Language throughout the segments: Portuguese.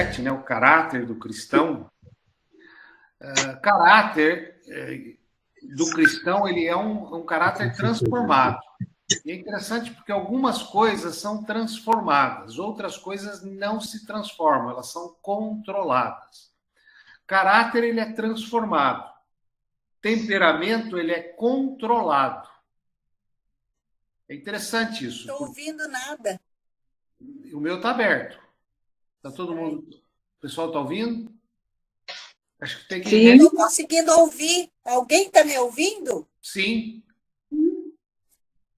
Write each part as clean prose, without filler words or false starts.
17, né, o caráter do cristão. Caráter do cristão, ele é um caráter transformado. E é interessante porque algumas coisas são transformadas, outras coisas não se transformam, elas são controladas. Caráter, ele é transformado. Temperamento, ele é controlado. É interessante isso. Não estou ouvindo nada. O meu está aberto. Está todo mundo... O pessoal está ouvindo? Acho que tem que... Sim. Não estou conseguindo ouvir. Alguém está me ouvindo? Sim.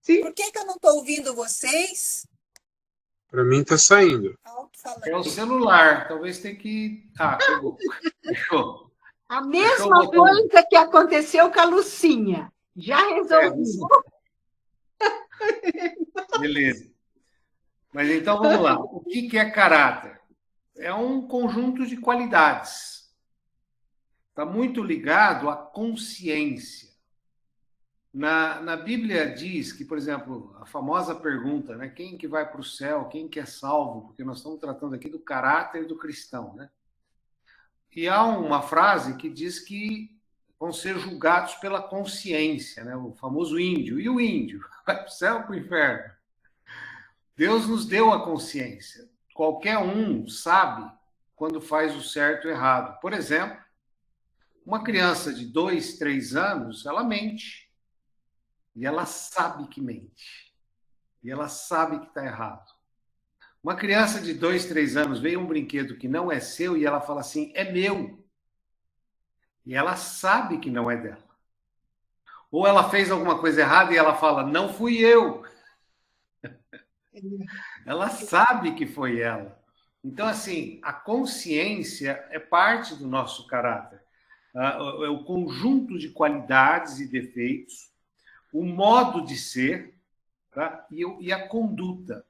Sim. Por que eu não estou ouvindo vocês? Para mim está saindo. É o celular. Talvez tenha que... Ah, pegou. Fechou. A mesma coisa que aconteceu com a Lucinha. Já resolveu. Beleza. Mas então vamos lá. O que é caráter? É um conjunto de qualidades. Está muito ligado à consciência. Na Bíblia diz que, por exemplo, a famosa pergunta, né? Quem que vai para o céu? Quem que é salvo? Porque nós estamos tratando aqui do caráter do cristão, né? E há uma frase que diz que vão ser julgados pela consciência, né? O famoso índio. E o índio? Vai para o céu ou para o inferno? Deus nos deu a consciência. Qualquer um sabe quando faz o certo e o errado. Por exemplo, uma criança de 2, 3 anos, ela mente. E ela sabe que mente. E ela sabe que está errado. Uma criança de 2, 3 anos vê um brinquedo que não é seu e ela fala assim, é meu. E ela sabe que não é dela. Ou ela fez alguma coisa errada e ela fala, não fui eu. Ela sabe que foi ela. Então, assim, a consciência é parte do nosso caráter. É o conjunto de qualidades e defeitos, o modo de ser, tá? E a conduta.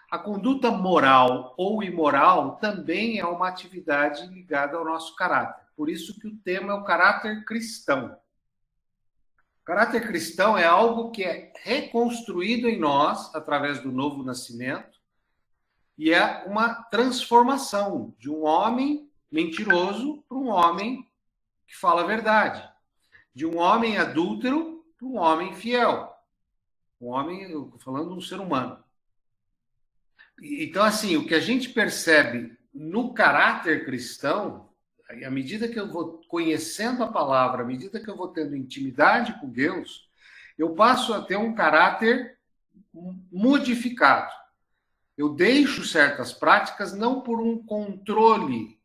A conduta moral ou imoral também é uma atividade ligada ao nosso caráter. Por isso que o tema é o caráter cristão. O caráter cristão é algo que é reconstruído em nós através do novo nascimento e é uma transformação de um homem mentiroso para um homem que fala a verdade, de um homem adúltero para um homem fiel. Um homem, eu estou falando de um ser humano. Então, assim, o que a gente percebe no caráter cristão, à medida que eu vou conhecendo a palavra, à medida que eu vou tendo intimidade com Deus, eu passo a ter um caráter modificado. Eu deixo certas práticas não por um controle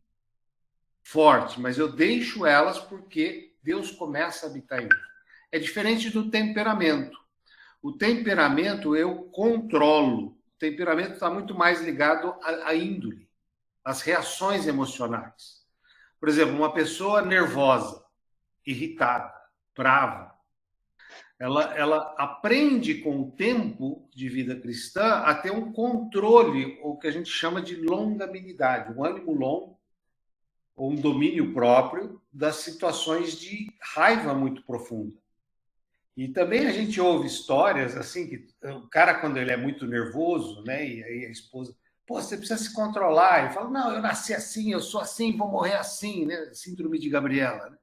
forte, mas eu deixo elas porque Deus começa a habitar em mim. É diferente do temperamento. O temperamento eu controlo. O temperamento está muito mais ligado à índole, às reações emocionais. Por exemplo, uma pessoa nervosa, irritada, brava, ela aprende com o tempo de vida cristã a ter um controle, o que a gente chama de longanimidade, um ânimo longo, ou um domínio próprio das situações de raiva muito profunda. E também a gente ouve histórias assim que o cara, quando ele é muito nervoso, né, e aí a esposa, pô, você precisa se controlar. Ele fala, não, eu nasci assim, eu sou assim, vou morrer assim, né? Síndrome de Gabriela. Né?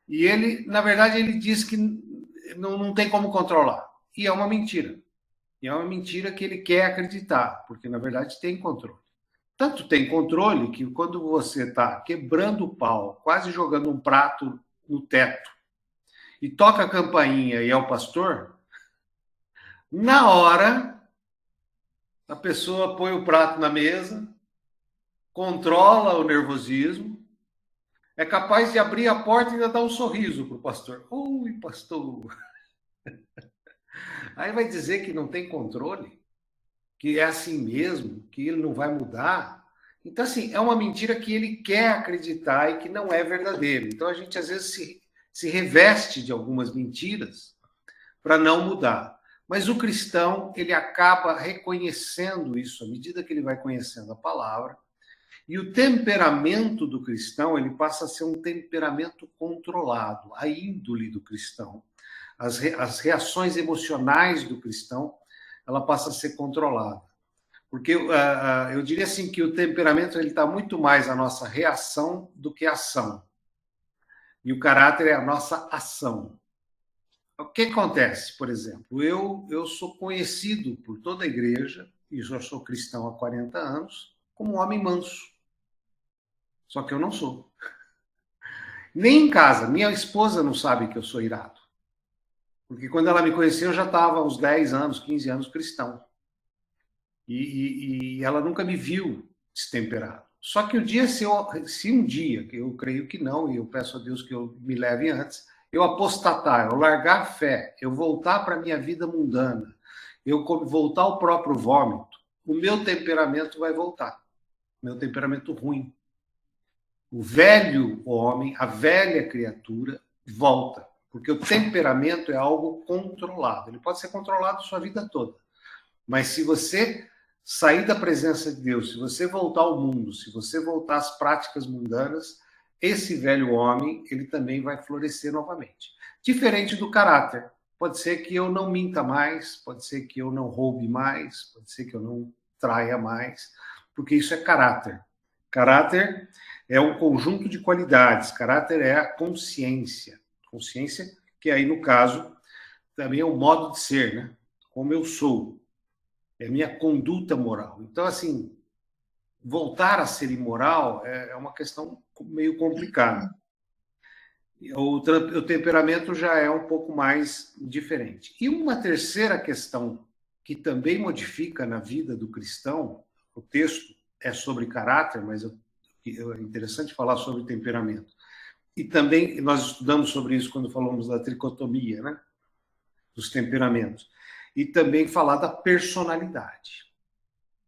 E ele, na verdade, ele diz que não tem como controlar. E é uma mentira. E é uma mentira que ele quer acreditar, porque na verdade tem controle. Tanto tem controle que quando você está quebrando o pau, quase jogando um prato no teto, e toca a campainha e é o pastor, na hora a pessoa põe o prato na mesa, controla o nervosismo, é capaz de abrir a porta e ainda dar um sorriso para o pastor. Oi, pastor! Aí vai dizer que não tem controle, que é assim mesmo, que ele não vai mudar. Então, assim, é uma mentira que ele quer acreditar e que não é verdadeiro. Então, a gente, às vezes, se reveste de algumas mentiras para não mudar. Mas o cristão, ele acaba reconhecendo isso à medida que ele vai conhecendo a palavra. E o temperamento do cristão, ele passa a ser um temperamento controlado, a índole do cristão. As reações emocionais do cristão, ela passa a ser controlada. Porque eu diria assim que o temperamento ele está muito mais a nossa reação do que a ação. E o caráter é a nossa ação. O que acontece, por exemplo? Eu sou conhecido por toda a igreja, e já sou cristão há 40 anos, como um homem manso. Só que eu não sou. Nem em casa. Minha esposa não sabe que eu sou irado. Porque quando ela me conheceu, eu já estava uns 10 anos, 15 anos cristão. E ela nunca me viu destemperado. Só que se um dia, que eu creio que não, e eu peço a Deus que eu me leve antes, eu apostatar, eu largar a fé, eu voltar para a minha vida mundana, eu voltar ao próprio vômito, o meu temperamento vai voltar. Meu temperamento ruim. O velho homem, a velha criatura, volta. Porque o temperamento é algo controlado. Ele pode ser controlado a sua vida toda. Mas se você sair da presença de Deus, se você voltar ao mundo, se você voltar às práticas mundanas, esse velho homem, ele também vai florescer novamente. Diferente do caráter. Pode ser que eu não minta mais, pode ser que eu não roube mais, pode ser que eu não traia mais, porque isso é caráter. Caráter é um conjunto de qualidades, caráter é a consciência. Consciência, que aí, no caso, também é o modo de ser, né? Como eu sou. É minha conduta moral. Então, assim, voltar a ser imoral é uma questão meio complicada. O temperamento já é um pouco mais diferente. E uma terceira questão que também modifica na vida do cristão, o texto é sobre caráter, mas é interessante falar sobre temperamento. E também nós estudamos sobre isso quando falamos da tricotomia, né? Dos temperamentos. E também falar da personalidade.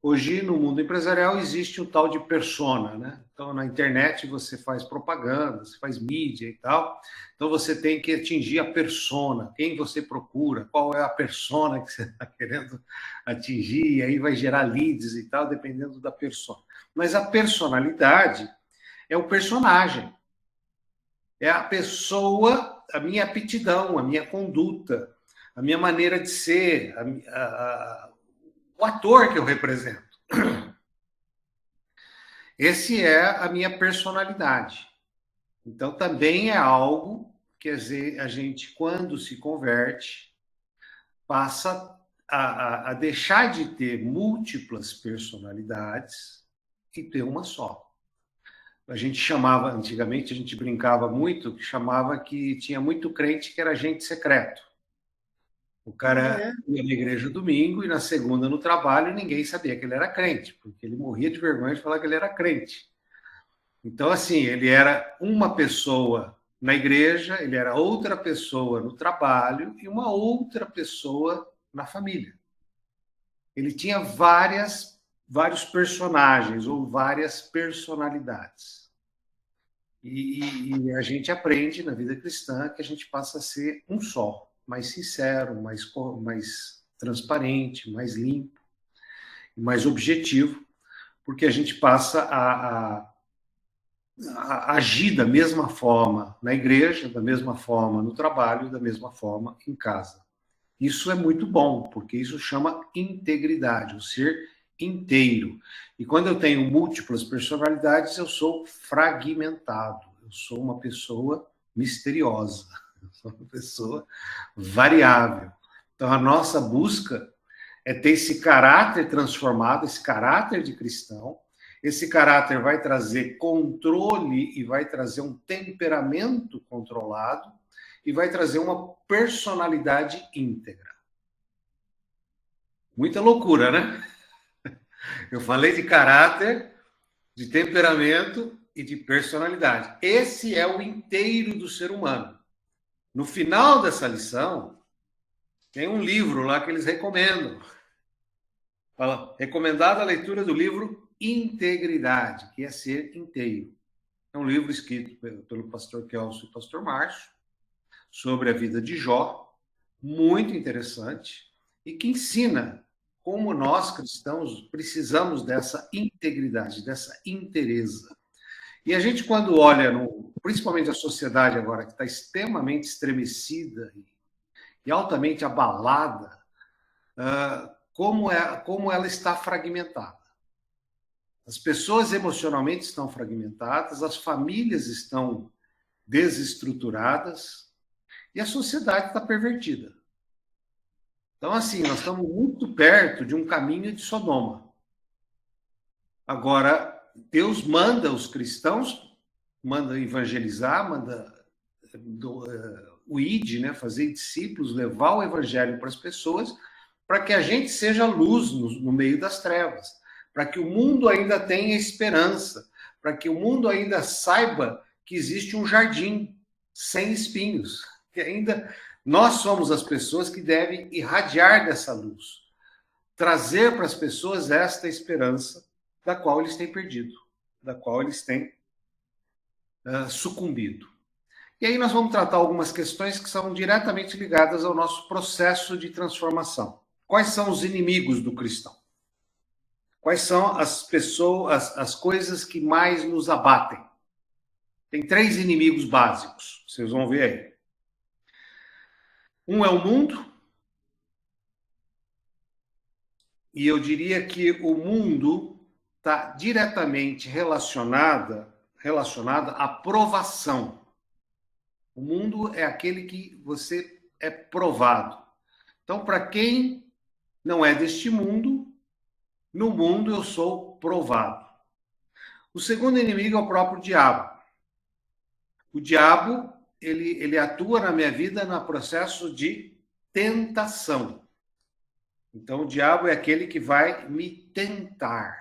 Hoje, no mundo empresarial, existe o tal de persona, né? Então, na internet, você faz propaganda, você faz mídia e tal. Então, você tem que atingir a persona, quem você procura, qual é a persona que você está querendo atingir, e aí vai gerar leads e tal, dependendo da persona. Mas a personalidade é o personagem. É a pessoa, a minha aptidão, a minha conduta, a minha maneira de ser, o ator que eu represento. Esse é a minha personalidade. Então, também é algo que a gente, quando se converte, passa a deixar de ter múltiplas personalidades e ter uma só. A gente chamava, antigamente, a gente brincava muito, chamava que tinha muito crente que era agente secreto. O cara ia na igreja domingo e na segunda no trabalho ninguém sabia que ele era crente, porque ele morria de vergonha de falar que ele era crente. Então, assim, ele era uma pessoa na igreja, ele era outra pessoa no trabalho e uma outra pessoa na família. Ele tinha vários personagens ou várias personalidades. E a gente aprende na vida cristã que a gente passa a ser um só. Mais sincero, mais transparente, mais limpo, mais objetivo, porque a gente passa a agir da mesma forma na igreja, da mesma forma no trabalho, da mesma forma em casa. Isso é muito bom, porque isso chama integridade, o ser inteiro. E quando eu tenho múltiplas personalidades, eu sou fragmentado, eu sou uma pessoa misteriosa. Eu sou uma pessoa variável. Então, a nossa busca é ter esse caráter transformado, esse caráter de cristão. Esse caráter vai trazer controle e vai trazer um temperamento controlado e vai trazer uma personalidade íntegra. Muita loucura, né? Eu falei de caráter, de temperamento e de personalidade. Esse é o inteiro do ser humano. No final dessa lição, tem um livro lá que eles recomendam. Fala, recomendada a leitura do livro Integridade, que é ser inteiro. É um livro escrito pelo pastor Kelso e pastor Márcio, sobre a vida de Jó, muito interessante, e que ensina como nós, cristãos, precisamos dessa integridade, dessa inteireza. E a gente, quando olha, principalmente a sociedade agora, que está extremamente estremecida e altamente abalada, como ela está fragmentada. As pessoas emocionalmente estão fragmentadas, as famílias estão desestruturadas e a sociedade está pervertida. Então, assim, nós estamos muito perto de um caminho de Sodoma. Agora, Deus manda os cristãos, manda evangelizar, manda o ID, né, fazer discípulos, levar o evangelho para as pessoas, para que a gente seja luz no meio das trevas, para que o mundo ainda tenha esperança, para que o mundo ainda saiba que existe um jardim sem espinhos, que ainda nós somos as pessoas que devem irradiar dessa luz, trazer para as pessoas esta esperança da qual eles têm perdido, da qual eles têm sucumbido. E aí nós vamos tratar algumas questões que são diretamente ligadas ao nosso processo de transformação. Quais são os inimigos do cristão? Quais são as pessoas, as coisas que mais nos abatem? Tem 3 inimigos básicos, vocês vão ver aí. Um é o mundo, e eu diria que o mundo está diretamente relacionado à provação. O mundo é aquele que você é provado. Então, para quem não é deste mundo, no mundo eu sou provado. O segundo inimigo é o próprio diabo. O diabo, ele atua na minha vida no processo de tentação. Então, o diabo é aquele que vai me tentar.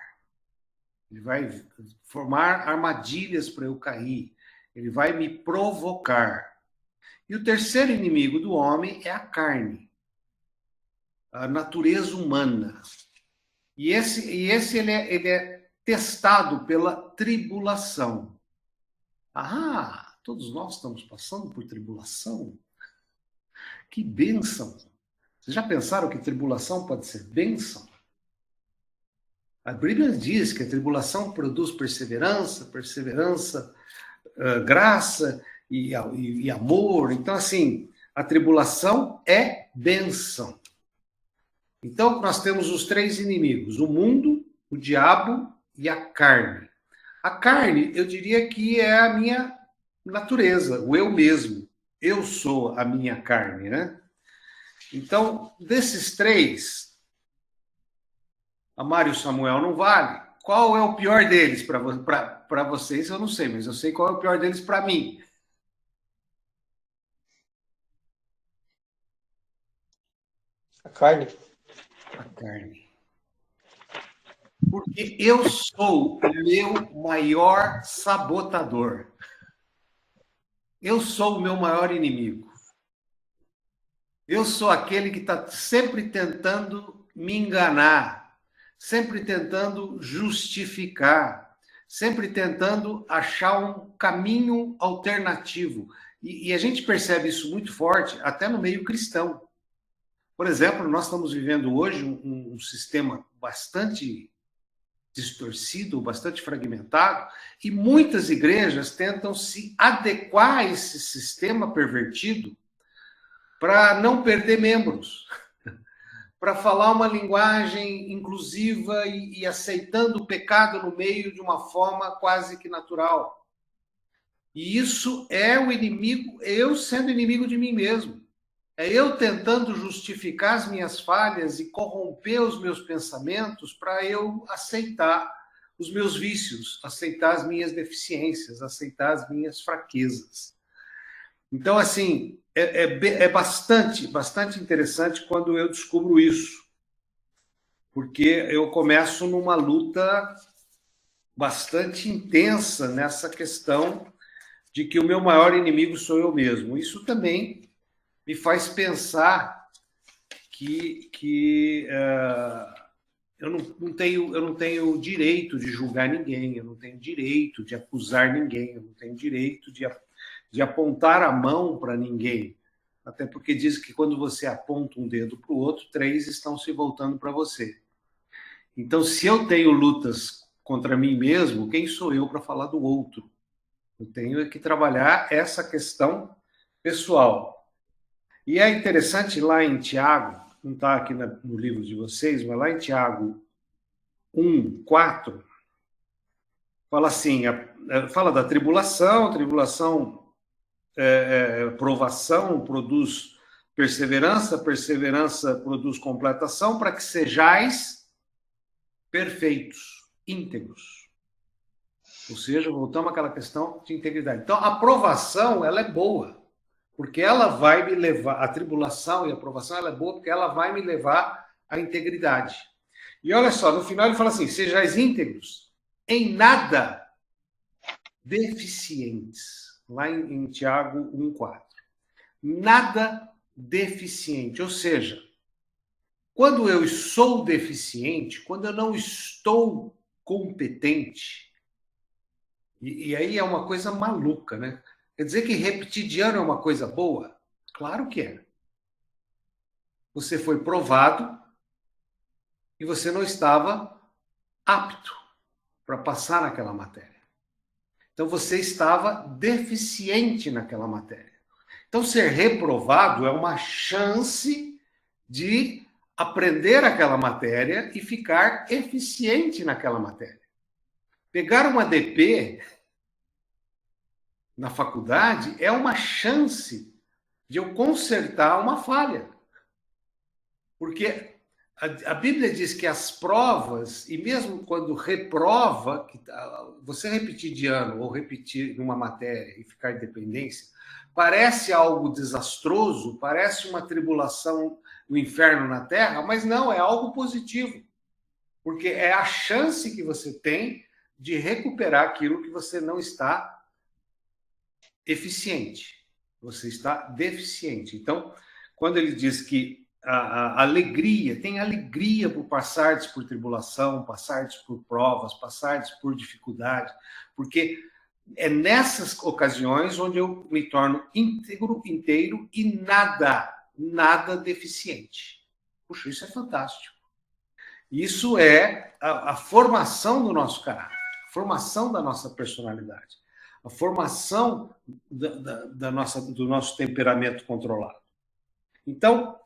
Ele vai formar armadilhas para eu cair. Ele vai me provocar. E o terceiro inimigo do homem é a carne, a natureza humana. E esse ele é testado pela tribulação. Ah, todos nós estamos passando por tribulação? Que bênção! Vocês já pensaram que tribulação pode ser bênção? A Bíblia diz que a tribulação produz perseverança, graça e amor. Então, assim, a tribulação é bênção. Então, nós temos os 3 inimigos: o mundo, o diabo e a carne. A carne, eu diria que é a minha natureza, o eu mesmo. Eu sou a minha carne, né? Então, desses 3, a Mário Samuel não vale. Qual é o pior deles para vocês? Eu não sei, mas eu sei qual é o pior deles para mim. A carne. A carne. Porque eu sou o meu maior sabotador. Eu sou o meu maior inimigo. Eu sou aquele que está sempre tentando me enganar, sempre tentando justificar, sempre tentando achar um caminho alternativo. E a gente percebe isso muito forte até no meio cristão. Por exemplo, nós estamos vivendo hoje um sistema bastante distorcido, bastante fragmentado, e muitas igrejas tentam se adequar a esse sistema pervertido para não perder membros, para falar uma linguagem inclusiva e aceitando o pecado no meio de uma forma quase que natural. E isso é o inimigo, eu sendo inimigo de mim mesmo. É eu tentando justificar as minhas falhas e corromper os meus pensamentos para eu aceitar os meus vícios, aceitar as minhas deficiências, aceitar as minhas fraquezas. Então, assim, é bastante interessante quando eu descubro isso, porque eu começo numa luta bastante intensa nessa questão de que o meu maior inimigo sou eu mesmo. Isso também me faz pensar que eu não tenho direito de julgar ninguém, eu não tenho direito de acusar ninguém, eu não tenho direito de apontar a mão para ninguém. Até porque diz que quando você aponta um dedo para o outro, 3 estão se voltando para você. Então, se eu tenho lutas contra mim mesmo, quem sou eu para falar do outro? Eu tenho que trabalhar essa questão pessoal. E é interessante lá em Tiago não está aqui no livro de vocês, mas lá em Tiago 1:4, fala assim, fala da tribulação, provação produz perseverança, perseverança produz completação, para que sejais perfeitos, íntegros. Ou seja, voltamos àquela questão de integridade. Então, a provação, ela é boa, porque ela vai me levar, a tribulação e a provação, ela é boa, porque ela vai me levar à integridade. E olha só, no final ele fala assim, sejais íntegros, em nada deficientes. Lá em Tiago 1:4. Nada deficiente. Ou seja, quando eu sou deficiente, quando eu não estou competente, e aí é uma coisa maluca, né? Quer dizer que repetir de ano é uma coisa boa? Claro que é. Você foi provado e você não estava apto para passar naquela matéria. Então, você estava deficiente naquela matéria. Então, ser reprovado é uma chance de aprender aquela matéria e ficar eficiente naquela matéria. Pegar uma DP na faculdade é uma chance de eu consertar uma falha. Porque a Bíblia diz que as provas, e mesmo quando reprova, você repetir de ano ou repetir numa matéria e ficar em dependência, parece algo desastroso, parece uma tribulação, um inferno na terra, mas não, é algo positivo. Porque é a chance que você tem de recuperar aquilo que você não está eficiente. Você está deficiente. Então, quando ele diz que a alegria, tem alegria por passardes por tribulação, passardes por provas, passardes por dificuldade, porque é nessas ocasiões onde eu me torno íntegro, inteiro e nada deficiente. Puxa, isso é fantástico. Isso é a formação do nosso caráter, a formação da nossa personalidade, a formação do nosso temperamento controlado. Então,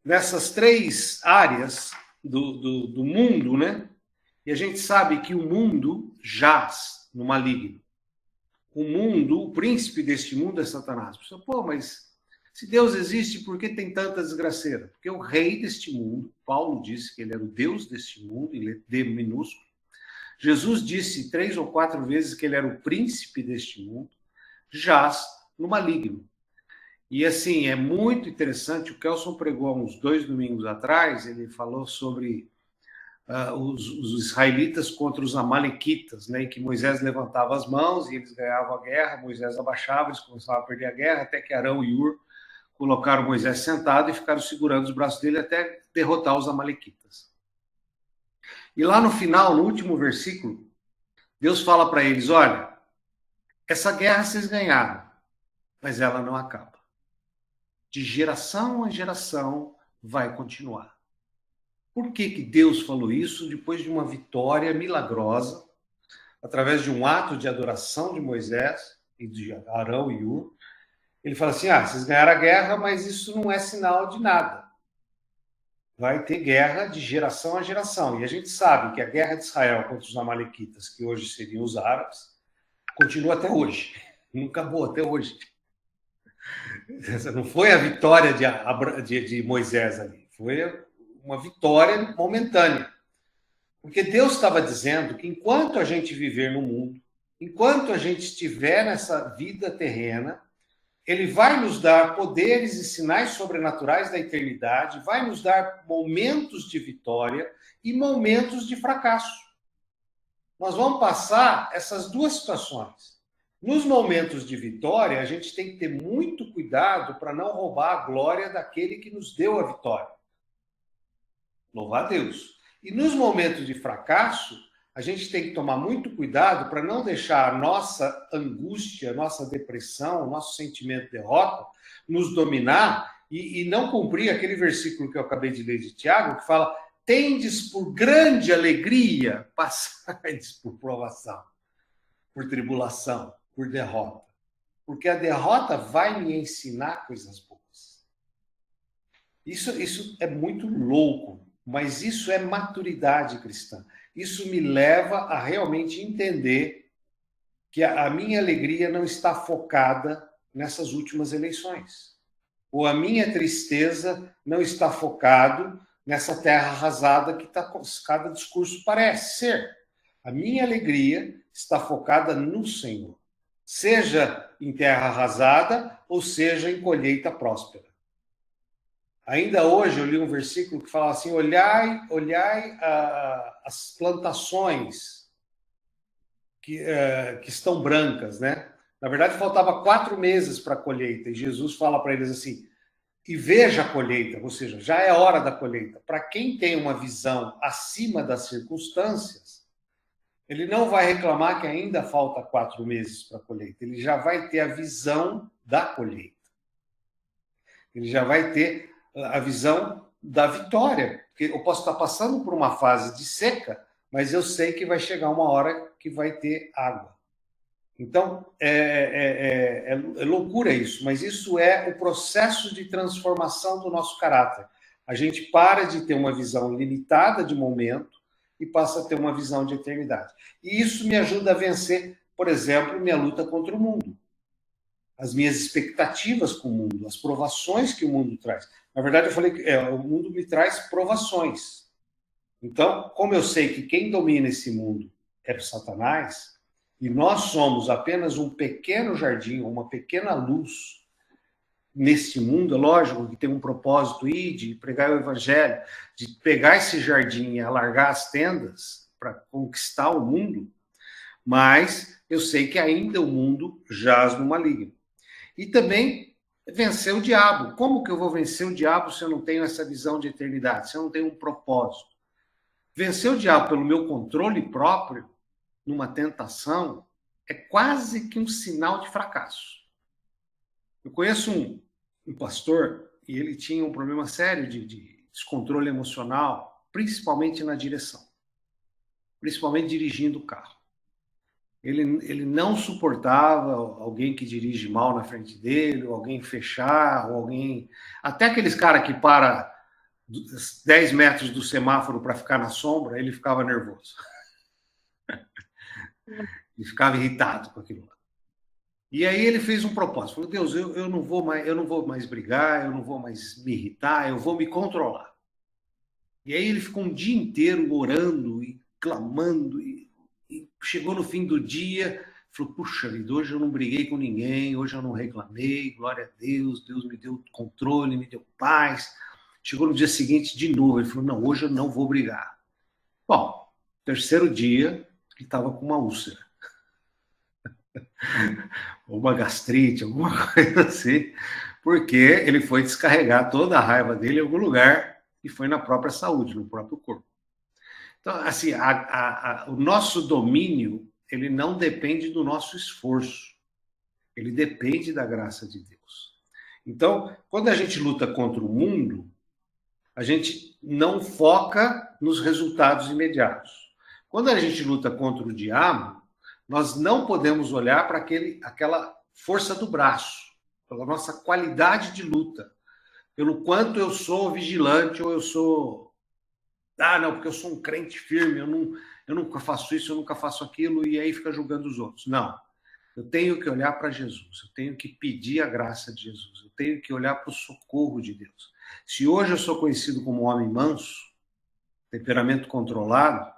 nessas três áreas do mundo, né? E a gente sabe que o mundo jaz no maligno. O mundo, o príncipe deste mundo é Satanás. Você fala, pô, mas se Deus existe, por que tem tanta desgraceira? Porque o rei deste mundo, Paulo disse que ele era o Deus deste mundo, em D minúsculo. Jesus disse 3 ou 4 vezes que ele era o príncipe deste mundo, jaz no maligno. E assim, é muito interessante, o Kelson pregou há uns 2 domingos atrás, ele falou sobre os israelitas contra os amalequitas, né, em que Moisés levantava as mãos e eles ganhavam a guerra, Moisés abaixava, eles começavam a perder a guerra, até que Arão e Hur colocaram Moisés sentado e ficaram segurando os braços dele até derrotar os amalequitas. E lá no final, no último versículo, Deus fala para eles, olha, essa guerra vocês ganharam, mas ela não acaba. De geração a geração vai continuar. Por que Deus falou isso depois de uma vitória milagrosa, através de um ato de adoração de Moisés e de Arão e Hur? Ele fala assim, vocês ganharam a guerra, mas isso não é sinal de nada. Vai ter guerra de geração a geração. E a gente sabe que a guerra de Israel contra os amalequitas, que hoje seriam os árabes, continua até hoje. Não acabou até hoje. Não foi a vitória de Moisés ali, foi uma vitória momentânea. Porque Deus estava dizendo que enquanto a gente viver no mundo, enquanto a gente estiver nessa vida terrena, Ele vai nos dar poderes e sinais sobrenaturais da eternidade, vai nos dar momentos de vitória e momentos de fracasso. Nós vamos passar essas duas situações. Nos momentos de vitória, a gente tem que ter muito cuidado para não roubar a glória daquele que nos deu a vitória. Louvar a Deus. E nos momentos de fracasso, a gente tem que tomar muito cuidado para não deixar a nossa angústia, a nossa depressão, o nosso sentimento de derrota nos dominar e não cumprir aquele versículo que eu acabei de ler de Tiago, que fala, tendes por grande alegria passardes por provação, por tribulação, por derrota. Porque a derrota vai me ensinar coisas boas. Isso é muito louco, mas isso é maturidade cristã. Isso me leva a realmente entender que a minha alegria não está focada nessas últimas eleições. Ou a minha tristeza não está focado nessa terra arrasada que cada discurso parece ser. A minha alegria está focada no Senhor, seja em terra arrasada ou seja em colheita próspera. Ainda hoje eu li um versículo que fala assim: olhai as plantações que estão brancas, né? Na verdade, faltava 4 meses para a colheita, e Jesus fala para eles assim: e veja a colheita, ou seja, já é hora da colheita. Para quem tem uma visão acima das circunstâncias, ele não vai reclamar que ainda falta 4 meses para a colheita, ele já vai ter a visão da colheita. Ele já vai ter a visão da vitória. Porque eu posso estar passando por uma fase de seca, mas eu sei que vai chegar uma hora que vai ter água. Então, é loucura isso, mas isso é o processo de transformação do nosso caráter. A gente para de ter uma visão limitada de momento e passa a ter uma visão de eternidade. E isso me ajuda a vencer, por exemplo, minha luta contra o mundo. As minhas expectativas com o mundo, as provações que o mundo traz. Na verdade, eu falei que o mundo me traz provações. Então, como eu sei que quem domina esse mundo é o Satanás, e nós somos apenas um pequeno jardim, uma pequena luz nesse mundo, é lógico que tem um propósito aí de pregar o evangelho, de pegar esse jardim e alargar as tendas para conquistar o mundo, mas eu sei que ainda o mundo jaz no maligno. E também vencer o diabo. Como que eu vou vencer o diabo se eu não tenho essa visão de eternidade, se eu não tenho um propósito? Vencer o diabo pelo meu controle próprio, numa tentação, é quase que um sinal de fracasso. Eu conheço um pastor e ele tinha um problema sério de descontrole emocional, principalmente na direção, principalmente dirigindo o carro. Ele não suportava alguém que dirige mal na frente dele, ou alguém fechar, ou alguém... Até aqueles caras que param 10 metros do semáforo para ficar na sombra, ele ficava nervoso. Ele ficava irritado com aquilo. E aí ele fez um propósito. Falou: Deus, eu não vou mais brigar, eu não vou mais me irritar, eu vou me controlar. E aí ele ficou um dia inteiro orando e clamando, e chegou no fim do dia, falou: puxa vida, hoje eu não briguei com ninguém, hoje eu não reclamei, glória a Deus, Deus me deu controle, me deu paz. Chegou no dia seguinte de novo, ele falou: não, hoje eu não vou brigar. Bom, terceiro dia, ele estava com uma úlcera. Ou uma gastrite, alguma coisa assim, porque ele foi descarregar toda a raiva dele em algum lugar e foi na própria saúde, no próprio corpo. Então, assim, o nosso domínio, ele não depende do nosso esforço, ele depende da graça de Deus. Então, quando a gente luta contra o mundo, a gente não foca nos resultados imediatos. Quando a gente luta contra o diabo, nós não podemos olhar para aquela força do braço, pela nossa qualidade de luta, pelo quanto eu sou vigilante ou eu sou... Ah, não, porque eu sou um crente firme, eu nunca faço isso, eu nunca faço aquilo, e aí fica julgando os outros. Não, eu tenho que olhar para Jesus, eu tenho que pedir a graça de Jesus, eu tenho que olhar para o socorro de Deus. Se hoje eu sou conhecido como um homem manso, temperamento controlado,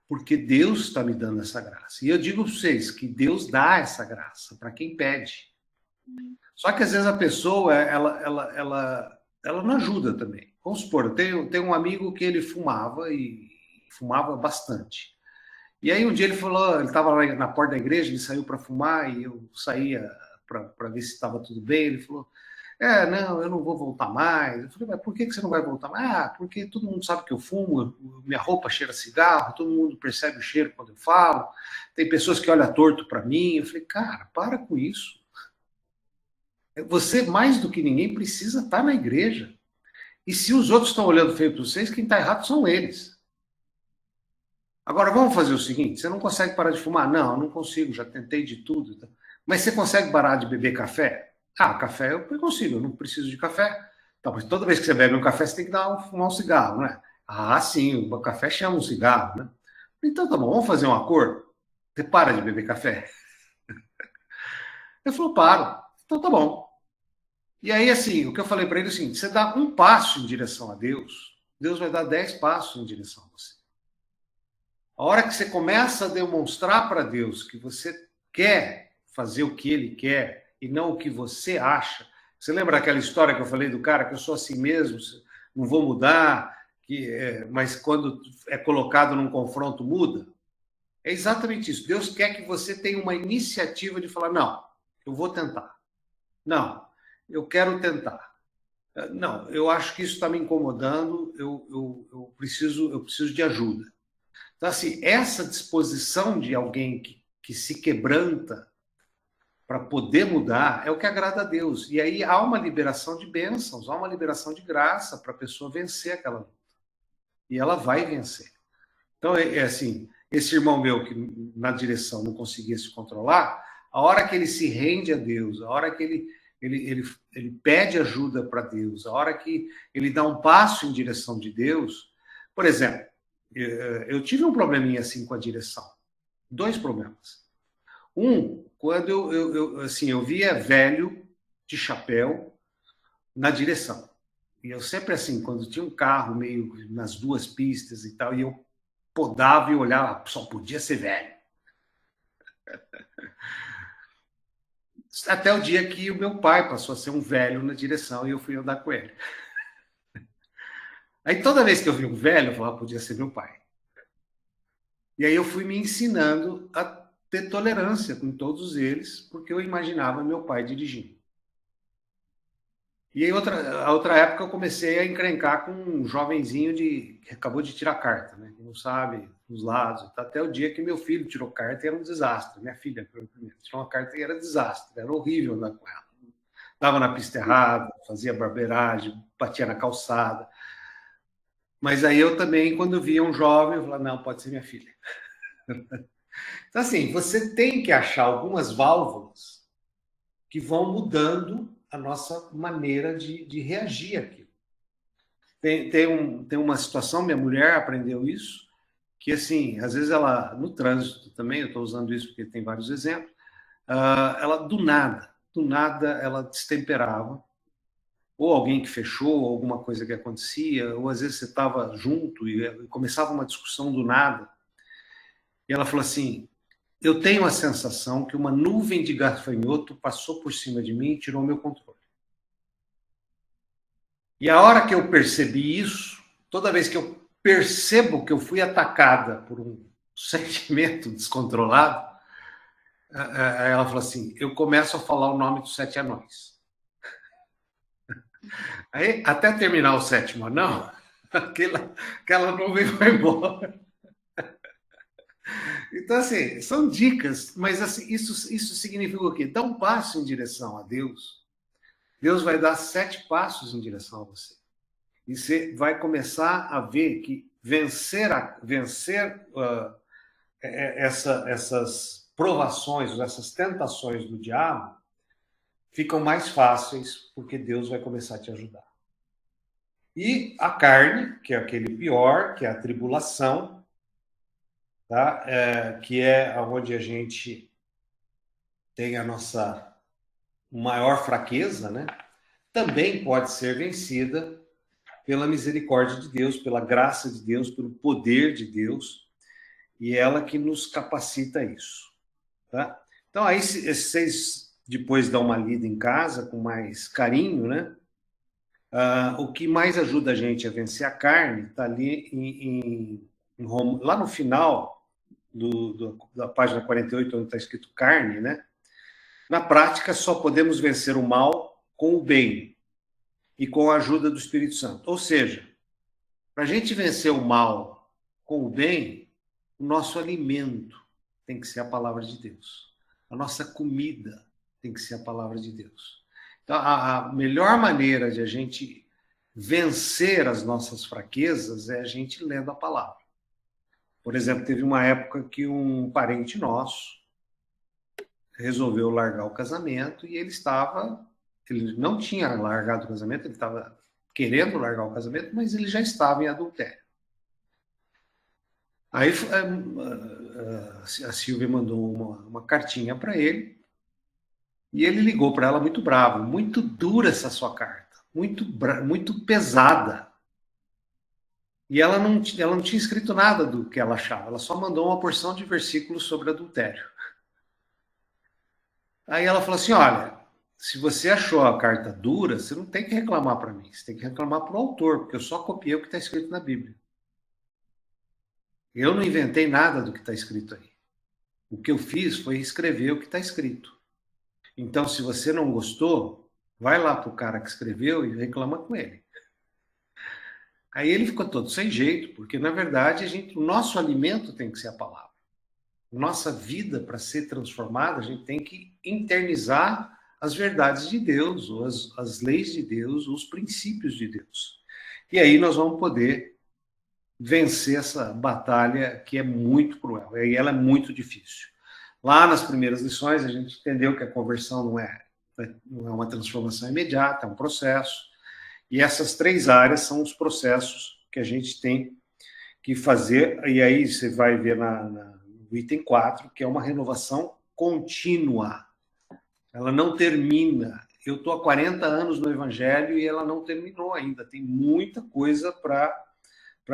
porque Deus está me dando essa graça. E eu digo para vocês que Deus dá essa graça para quem pede. Só que às vezes a pessoa, ela não ajuda também. Vamos supor, eu tenho um amigo que ele fumava, e fumava bastante. E aí um dia ele falou, ele estava lá na porta da igreja, ele saiu para fumar, e eu saía para ver se estava tudo bem. Ele falou: não, eu não vou voltar mais. Eu falei: mas por que você não vai voltar mais? Ah, porque todo mundo sabe que eu fumo, minha roupa cheira cigarro, todo mundo percebe o cheiro quando eu falo, tem pessoas que olham torto para mim. Eu falei: cara, para com isso. Você, mais do que ninguém, precisa estar na igreja. E se os outros estão olhando feio para vocês, quem está errado são eles. Agora, vamos fazer o seguinte: você não consegue parar de fumar? Não, eu não consigo, já tentei de tudo. Mas você consegue parar de beber café? Ah, café eu consigo, eu não preciso de café. Tá, mas toda vez que você bebe um café, você tem que fumar um cigarro, né? Ah, sim, o café chama um cigarro, né? Então tá bom, vamos fazer um acordo? Você para de beber café? Ele falou, paro. Então tá bom. E aí, assim, o que eu falei para ele é o seguinte: você dá um passo em direção a Deus, Deus vai dar 10 passos em direção a você. A hora que você começa a demonstrar para Deus que você quer fazer o que Ele quer e não o que você acha. Você lembra aquela história que eu falei do cara que eu sou assim mesmo, não vou mudar, mas quando é colocado num confronto muda? É exatamente isso. Deus quer que você tenha uma iniciativa de falar, não, eu vou tentar. Não, eu quero tentar. Não, eu acho que isso está me incomodando, eu preciso de ajuda. Então, assim, essa disposição de alguém que se quebranta para poder mudar é o que agrada a Deus. E aí há uma liberação de bênçãos, há uma liberação de graça para a pessoa vencer aquela luta. E ela vai vencer. Então, assim, esse irmão meu que na direção não conseguia se controlar, a hora que ele se rende a Deus, a hora que ele pede ajuda para Deus, a hora que ele dá um passo em direção de Deus, por exemplo, eu tive um probleminha assim com a direção. 2 problemas. Um, quando eu via velho de chapéu na direção. E eu sempre assim, quando tinha um carro meio nas 2 pistas e tal, e eu podava e olhava, só podia ser velho. Até o dia que o meu pai passou a ser um velho na direção e eu fui andar com ele. Aí toda vez que eu vi um velho, eu falava, podia ser meu pai. E aí eu fui me ensinando a ter tolerância com todos eles, porque eu imaginava meu pai dirigindo. E aí a outra época eu comecei a encrencar com um jovenzinho que acabou de tirar carta, né? Que não sabe os lados. Até o dia que meu filho tirou carta e era um desastre. Minha filha tirou uma carta e era desastre, era horrível andar com ela. Estava na pista errada, fazia barbeiragem, batia na calçada. Mas aí eu também, quando eu via um jovem, eu falava, não, pode ser minha filha. Então, assim, você tem que achar algumas válvulas que vão mudando a nossa maneira de reagir àquilo. Tem uma situação, minha mulher aprendeu isso, que, assim, às vezes ela, no trânsito também, eu estou usando isso porque tem vários exemplos, ela, do nada, ela destemperava, ou alguém que fechou, ou alguma coisa que acontecia, ou às vezes você estava junto e começava uma discussão do nada, e ela falou assim, eu tenho a sensação que uma nuvem de gafanhoto passou por cima de mim e tirou meu controle. E a hora que eu percebi isso, toda vez que eu percebo que eu fui atacada por um sentimento descontrolado, ela falou assim, eu começo a falar o nome dos 7 anões. Aí, até terminar o 7º anão, aquela nuvem foi embora. Então, assim, são dicas, mas assim, isso significa o quê? Dá um passo em direção a Deus, Deus vai dar 7 passos em direção a você. E você vai começar a ver que vencer essas provações, essas tentações do diabo, ficam mais fáceis, porque Deus vai começar a te ajudar. E a carne, que é aquele pior, que é a tribulação, tá? Que é onde a gente tem a nossa maior fraqueza, né? Também pode ser vencida pela misericórdia de Deus, pela graça de Deus, pelo poder de Deus, e ela que nos capacita a isso. Tá? Então, aí vocês depois dão uma lida em casa com mais carinho, né? O que mais ajuda a gente a vencer a carne está ali lá no final da página 48, onde está escrito carne, né? Na prática, só podemos vencer o mal com o bem e com a ajuda do Espírito Santo. Ou seja, para a gente vencer o mal com o bem, o nosso alimento tem que ser a palavra de Deus. A nossa comida tem que ser a palavra de Deus. Então, a melhor maneira de a gente vencer as nossas fraquezas é a gente lendo a palavra. Por exemplo, teve uma época que um parente nosso resolveu largar o casamento e ele não tinha largado o casamento, ele estava querendo largar o casamento, mas ele já estava em adultério. Aí a Silvia mandou uma cartinha para ele, e ele ligou para ela muito bravo: muito dura essa sua carta, muito pesada. E ela não tinha escrito nada do que ela achava, ela só mandou uma porção de versículos sobre adultério. Aí ela falou assim: olha, se você achou a carta dura, você não tem que reclamar para mim, você tem que reclamar para o autor, porque eu só copiei o que está escrito na Bíblia. Eu não inventei nada do que está escrito aí. O que eu fiz foi escrever o que está escrito. Então, se você não gostou, vai lá para o cara que escreveu e reclama com ele. Aí ele ficou todo sem jeito, porque, na verdade, o nosso alimento tem que ser a palavra. Nossa vida, para ser transformada, a gente tem que internizar as verdades de Deus, ou as leis de Deus, os princípios de Deus. E aí nós vamos poder vencer essa batalha que é muito cruel, e ela é muito difícil. Lá nas primeiras lições, a gente entendeu que a conversão não é uma transformação imediata, é um processo. E essas 3 áreas são os processos que a gente tem que fazer. E aí você vai ver no item 4, que é uma renovação contínua. Ela não termina. Eu estou há 40 anos no Evangelho e ela não terminou ainda. Tem muita coisa para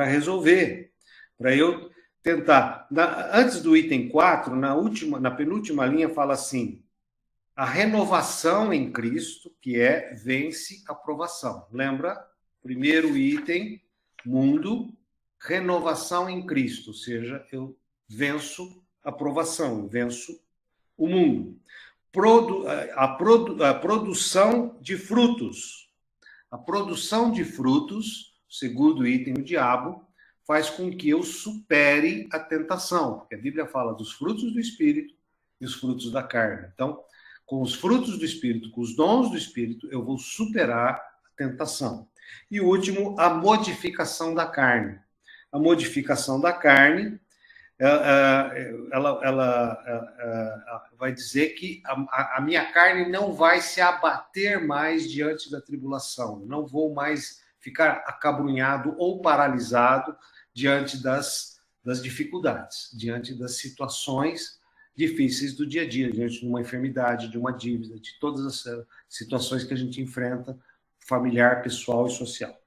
resolver. Para eu tentar. Antes do item 4, na penúltima linha, fala assim: a renovação em Cristo, que vence a provação. Lembra? Primeiro item, mundo, renovação em Cristo, ou seja, eu venço a provação, eu venço o mundo. A produção de frutos. A produção de frutos, segundo item, o diabo, faz com que eu supere a tentação, porque a Bíblia fala dos frutos do Espírito e os frutos da carne. Então, com os frutos do Espírito, com os dons do Espírito, eu vou superar a tentação. E o último, a modificação da carne. A modificação da carne, ela vai dizer que a minha carne não vai se abater mais diante da tribulação. Eu não vou mais ficar acabrunhado ou paralisado diante das dificuldades, diante das situações difíceis do dia a dia, diante de uma enfermidade, de uma dívida, de todas as situações que a gente enfrenta, familiar, pessoal e social.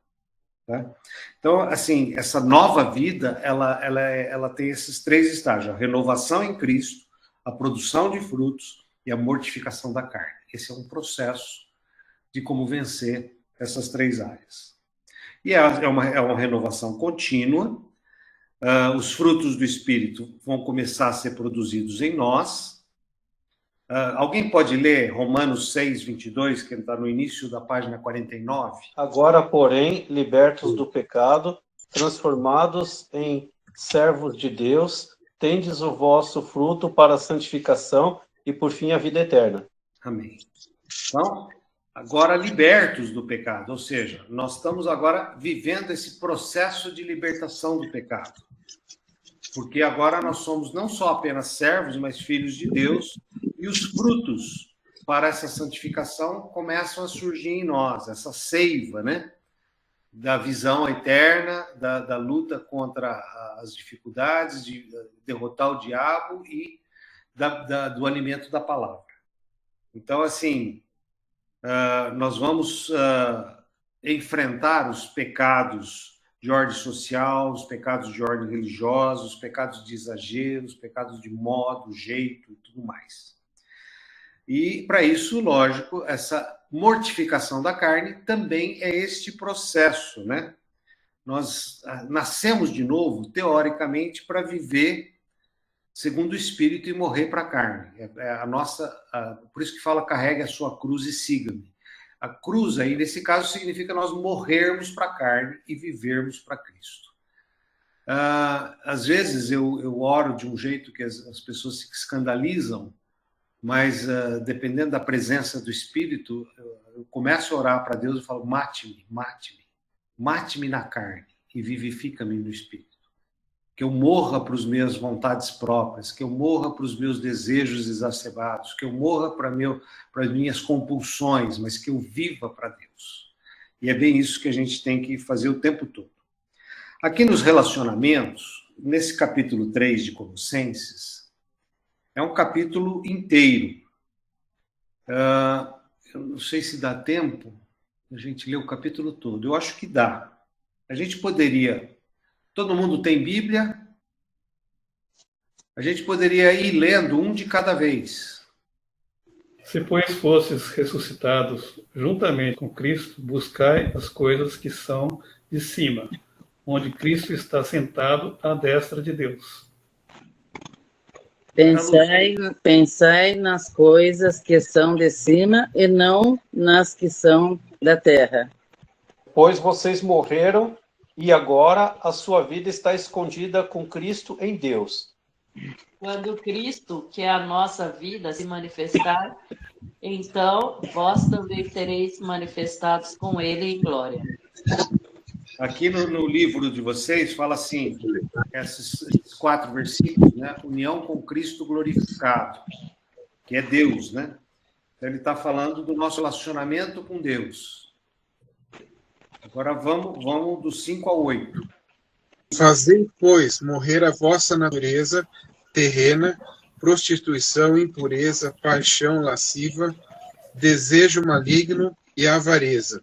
Tá? Então, assim, essa nova vida, ela tem esses 3 estágios: a renovação em Cristo, a produção de frutos e a mortificação da carne. Esse é um processo de como vencer essas 3 áreas. E é uma renovação contínua. Os frutos do Espírito vão começar a ser produzidos em nós. Alguém pode ler Romanos 6, 22, que está no início da página 49? Agora, porém, libertos do pecado, transformados em servos de Deus, tendes o vosso fruto para a santificação e, por fim, a vida eterna. Amém. Então, agora libertos do pecado, ou seja, nós estamos agora vivendo esse processo de libertação do pecado. Porque agora nós somos não só apenas servos, mas filhos de Deus, e os frutos para essa santificação começam a surgir em nós, essa seiva, né? Da visão eterna, da luta contra as dificuldades, de derrotar o diabo e do alimento da palavra. Então, assim, nós vamos enfrentar os pecados de ordem social, os pecados de ordem religiosa, os pecados de exagero, os pecados de modo, jeito e tudo mais. E, para isso, lógico, essa mortificação da carne também é este processo, né? Nós nascemos de novo, teoricamente, para viver segundo o Espírito e morrer para a carne. Por isso que fala: carregue a sua cruz e siga-me. A cruz aí, nesse caso, significa nós morrermos para a carne e vivermos para Cristo. Às vezes eu oro de um jeito que as pessoas se escandalizam, mas dependendo da presença do Espírito, eu começo a orar para Deus e falo: mate-me, mate-me, mate-me na carne e vivifica-me no Espírito. Que eu morra para as minhas vontades próprias, que eu morra para os meus desejos exacerbados, que eu morra para as minhas compulsões, mas que eu viva para Deus. E é bem isso que a gente tem que fazer o tempo todo. Aqui nos relacionamentos, nesse capítulo 3 de Colossenses, é um capítulo inteiro. Eu não sei se dá tempo a gente ler o capítulo todo. Eu acho que dá. A gente poderia... Todo mundo tem Bíblia? A gente poderia ir lendo um de cada vez. Se, pois, fosses ressuscitados juntamente com Cristo, buscai as coisas que são de cima, onde Cristo está sentado à destra de Deus. Pensai nas coisas que são de cima e não nas que são da terra. Pois vocês morreram e agora a sua vida está escondida com Cristo em Deus. Quando Cristo, que é a nossa vida, se manifestar, então vós também sereis manifestados com Ele em glória. Aqui no livro de vocês fala assim, esses 4 versículos, né? União com Cristo glorificado, que é Deus, né? Então ele está falando do nosso relacionamento com Deus. Agora vamos do 5 ao 8. Fazei, pois, morrer a vossa natureza terrena, prostituição, impureza, paixão lasciva, desejo maligno e avareza,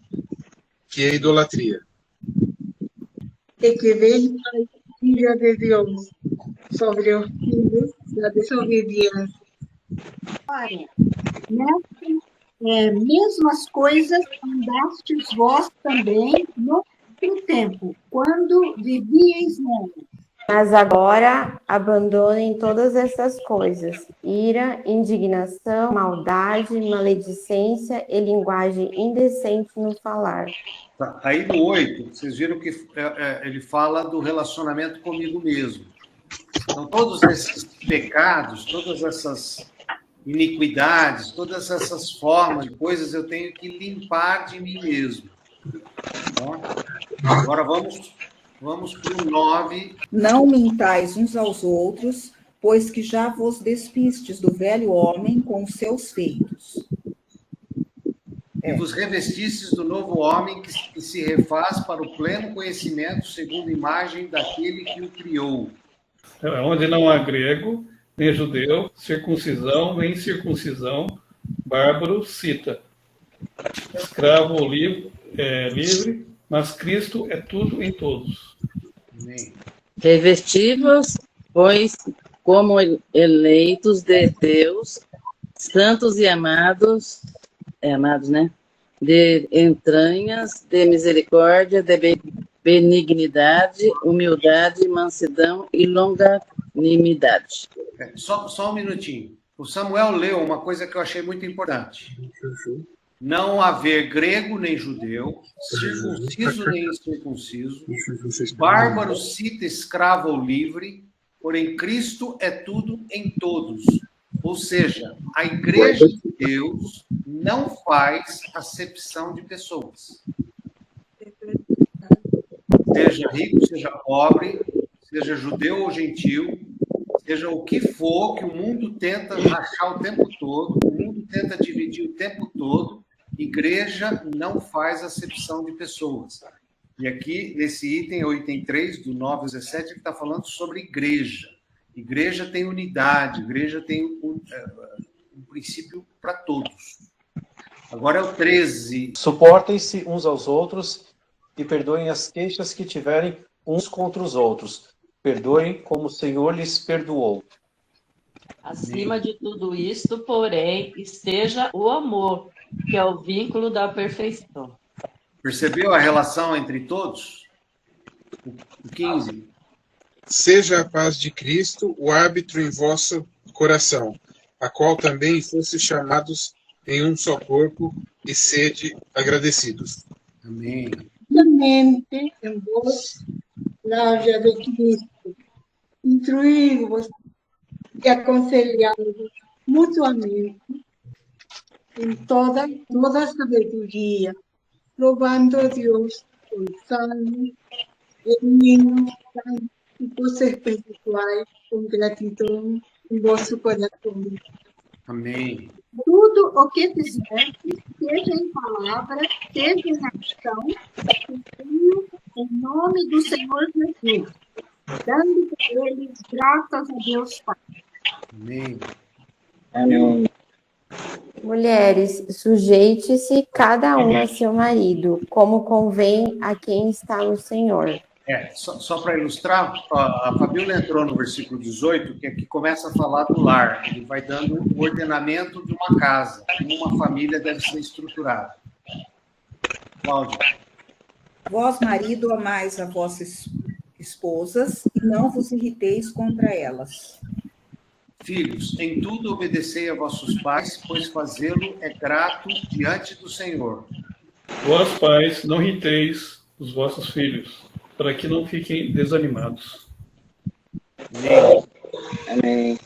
que é idolatria. E que venha a ira de Deus sobre os filhos da desobediência. Olha, nessas mesmas coisas andastes vós também no tempo, quando vivíeis nele. Mas agora abandonem todas essas coisas: ira, indignação, maldade, maledicência e linguagem indecente no falar. Tá. Aí no 8, vocês viram que ele fala do relacionamento comigo mesmo. Então, todos esses pecados, todas essas iniquidades, todas essas formas de coisas eu tenho que limpar de mim mesmo. Tá? Agora vamos para o 9. Não mintais uns aos outros, pois que já vos despistes do velho homem com os seus feitos. E vos revestistes do novo homem que se refaz para o pleno conhecimento segundo a imagem daquele que o criou. Onde não há grego, nem judeu, circuncisão, nem incircuncisão, bárbaro, cita. Escravo ou livre, mas Cristo é tudo em todos. Amém. Revesti-vos, pois, como eleitos de Deus, santos e amados, né? De entranhas, de misericórdia, de benignidade, humildade, mansidão e longanimidade. Só um minutinho. O Samuel leu uma coisa que eu achei muito importante. Não haver grego nem judeu, circunciso nem incircunciso, bárbaro, cita, escravo ou livre, porém Cristo é tudo em todos. Ou seja, a igreja de Deus não faz acepção de pessoas. Seja rico, seja pobre, seja judeu ou gentil, seja o que for que o mundo tenta rachar o tempo todo, o mundo tenta dividir o tempo todo, igreja não faz acepção de pessoas. E aqui, nesse item, o item 3, do 9 ao 17, ele está falando sobre igreja. Igreja tem unidade, igreja tem um princípio para todos. Agora é o 13. Suportem-se uns aos outros e perdoem as queixas que tiverem uns contra os outros. Perdoem como o Senhor lhes perdoou. Acima de tudo isto, porém, esteja o amor, que é o vínculo da perfeição. Percebeu a relação entre todos? O 15. Seja a paz de Cristo o árbitro em vosso coração, a qual também fosse chamados em um só corpo, e sede agradecidos. Amém. Mente em vos lábia de Cristo, instruí-vos e aconselhá-vos mutuamente em toda sabedoria, louvando a Deus com salmos, hinos, cânticos espirituais, com gratidão em vosso coração. Amém. Tudo o que fizerdes, seja em palavra, seja em ação, em nome do Senhor Jesus, dando por eles graças a Deus Pai. Amém. Amém. Mulheres, sujeite-se cada um a seu marido, como convém a quem está no Senhor. Só para ilustrar, a Fabíola entrou no versículo 18, que aqui começa a falar do lar. Ele vai dando o ordenamento de uma casa, como uma família deve ser estruturada. Cláudia. Vós, marido, amais as vossas esposas e não vos irriteis contra elas. Filhos, em tudo obedecei a vossos pais, pois fazê-lo é grato diante do Senhor. Vós, pais, não irriteis os vossos filhos, para que não fiquem desanimados. Amém.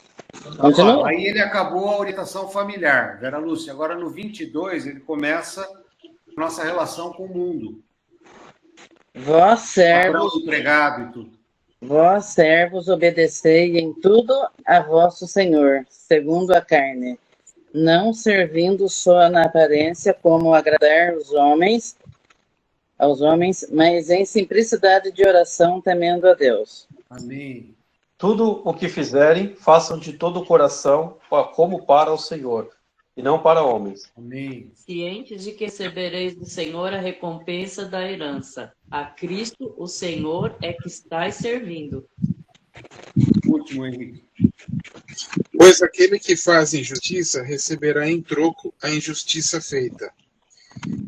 Ó, aí ele acabou a orientação familiar, Vera Lúcia. Agora, no 22, ele começa a nossa relação com o mundo. Vós, servos, empregado e tudo. Vós, servos, obedecei em tudo a vosso Senhor, segundo a carne, não servindo só na aparência como agradar aos homens, mas em simplicidade de oração, temendo a Deus. Amém. Tudo o que fizerem, façam de todo o coração, como para o Senhor, e não para homens. Amém. Cientes de que recebereis do Senhor a recompensa da herança. A Cristo, o Senhor, é que estáis servindo. Último, Henrique. Pois aquele que faz injustiça receberá em troco a injustiça feita.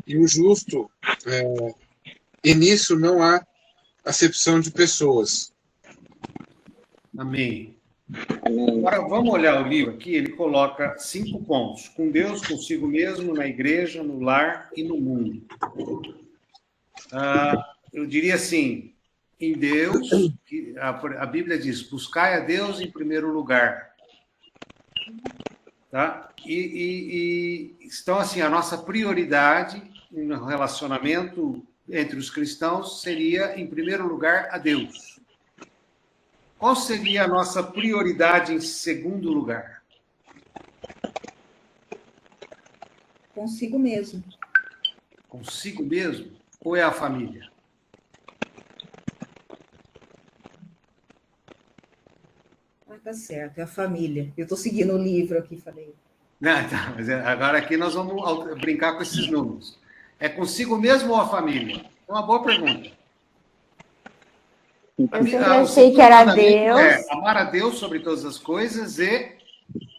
E o justo, e nisso não há acepção de pessoas. Amém. Agora, vamos olhar o livro aqui, ele coloca 5 pontos. Com Deus, consigo mesmo, na igreja, no lar e no mundo. Eu diria assim, em Deus, a Bíblia diz, buscai a Deus em primeiro lugar. Tá? Então, assim, a nossa prioridade no relacionamento entre os cristãos seria, em primeiro lugar, a Deus. Qual seria a nossa prioridade em segundo lugar? Consigo mesmo. Consigo mesmo? Ou é a família? Tá certo, é a família. Eu estou seguindo o livro aqui, falei. Não, tá, mas agora aqui nós vamos brincar com esses números. É consigo mesmo ou a família? É uma boa pergunta. Eu sempre achei que era Deus. É amar a Deus sobre todas as coisas e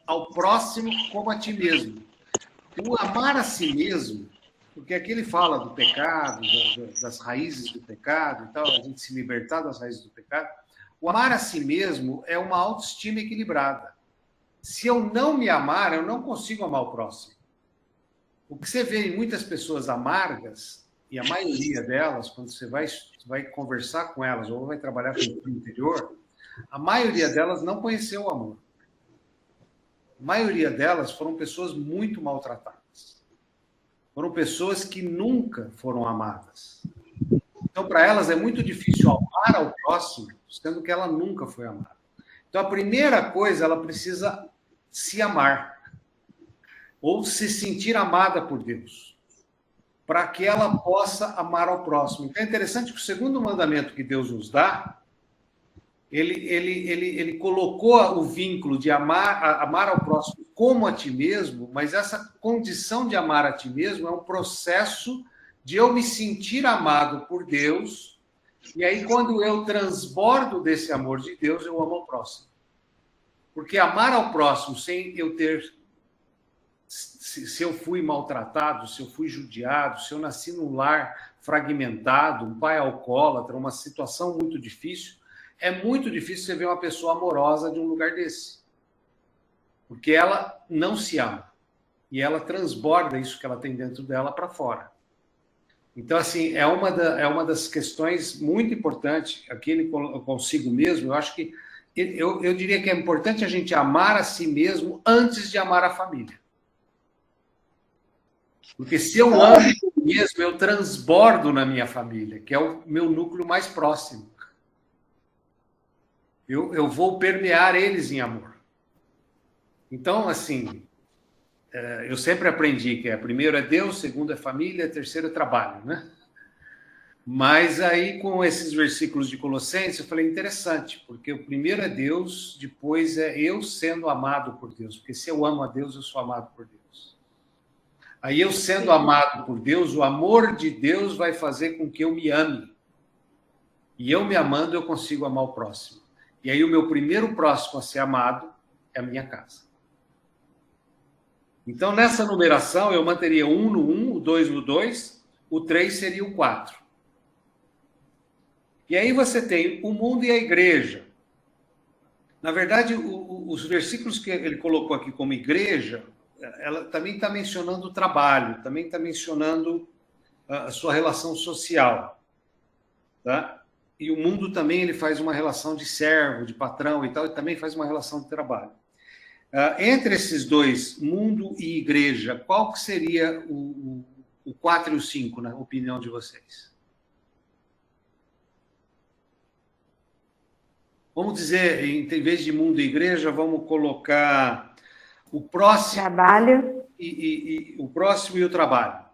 ao próximo como a ti mesmo. O amar a si mesmo, porque aqui ele fala do pecado, das raízes do pecado e tal, a gente se libertar das raízes do pecado. O amar a si mesmo é uma autoestima equilibrada. Se eu não me amar, eu não consigo amar o próximo. O que você vê em muitas pessoas amargas, e a maioria delas, quando você vai conversar com elas ou vai trabalhar com o interior, a maioria delas não conheceu o amor. A maioria delas foram pessoas muito maltratadas. Foram pessoas que nunca foram amadas. Então, para elas é muito difícil amar ao próximo, sendo que ela nunca foi amada. Então, a primeira coisa, ela precisa se amar. Ou se sentir amada por Deus. Para que ela possa amar ao próximo. Então, é interessante que o segundo mandamento que Deus nos dá, ele colocou o vínculo de amar ao próximo como a ti mesmo, mas essa condição de amar a ti mesmo é um processo de eu me sentir amado por Deus, e aí quando eu transbordo desse amor de Deus, eu amo ao próximo. Porque amar ao próximo sem eu ter... Se eu fui maltratado, se eu fui judiado, se eu nasci num lar fragmentado, um pai alcoólatra, uma situação muito difícil, é muito difícil você ver uma pessoa amorosa de um lugar desse. Porque ela não se ama. E ela transborda isso que ela tem dentro dela para fora. Então, assim, é uma das questões muito importantes, aquele consigo mesmo, eu acho que, eu diria que é importante a gente amar a si mesmo antes de amar a família. Porque se eu amo a mim mesmo, eu transbordo na minha família, que é o meu núcleo mais próximo. Eu vou permear eles em amor. Então, assim, eu sempre aprendi que primeiro é Deus, segundo é família, terceiro é trabalho, né? Mas aí, com esses versículos de Colossenses, eu falei, interessante, porque o primeiro é Deus, depois é eu sendo amado por Deus, porque se eu amo a Deus, eu sou amado por Deus. Aí, eu sendo amado por Deus, o amor de Deus vai fazer com que eu me ame. E eu me amando, eu consigo amar o próximo. E aí, o meu primeiro próximo a ser amado é a minha casa. Então, nessa numeração, eu manteria 1 no 1, o 2 no 2, o 3 seria o 4. E aí você tem o mundo e a igreja. Na verdade, os versículos que ele colocou aqui como igreja, ela também está mencionando o trabalho, também está mencionando a sua relação social. Tá? E o mundo também ele faz uma relação de servo, de patrão e tal, e também faz uma relação de trabalho. Entre esses dois, mundo e igreja, qual que seria o 4 e o 5, na opinião de vocês? Vamos dizer, em vez de mundo e igreja, vamos colocar o próximo... Trabalho. O próximo e o trabalho.